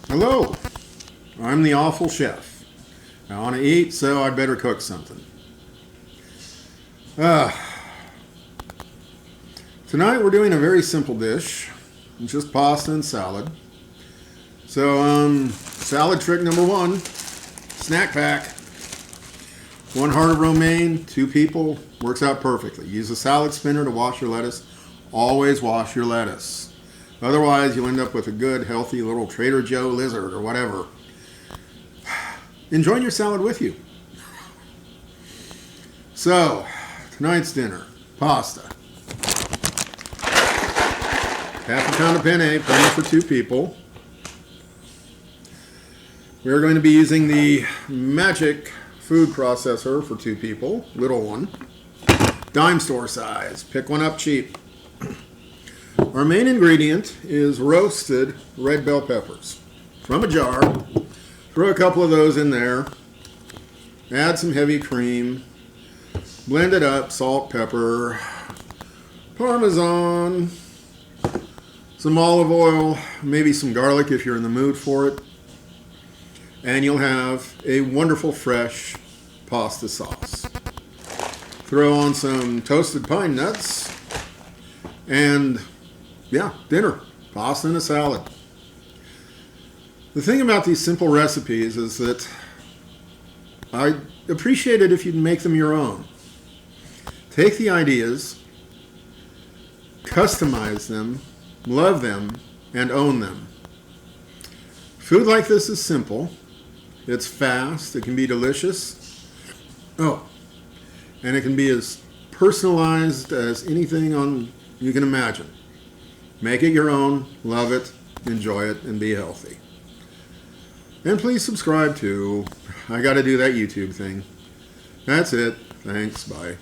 Hello, I'm the awful chef. I want to eat, so I'd better cook something. Tonight we're doing a very simple dish, just pasta and salad. So, salad trick number one, snack pack. 1 heart of romaine, 2 people, works out perfectly. Use a salad spinner to wash your lettuce. Always wash your lettuce. Otherwise, you'll end up with a good, healthy little Trader Joe lizard or whatever. Enjoying your salad with you. So, tonight's dinner, pasta. Half a pound of penne, plenty for 2 people. We're going to be using the Magic food processor for 2 people, little one. Dime store size, pick one up cheap. Our main ingredient is roasted red bell peppers. From a jar, throw a couple of those in there, add some heavy cream, blend it up, salt, pepper, Parmesan, some olive oil, maybe some garlic if you're in the mood for it, and you'll have a wonderful fresh pasta sauce. Throw on some toasted pine nuts, and yeah, dinner, pasta and a salad. The thing about these simple recipes is that I appreciate it if you'd make them your own. Take the ideas, customize them, love them, and own them. Food like this is simple. It's fast. It can be delicious. Oh, and it can be as personalized as anything you can imagine. Make it your own, love it, enjoy it, and be healthy. And please subscribe too. I got to do that YouTube thing. That's it. Thanks. Bye.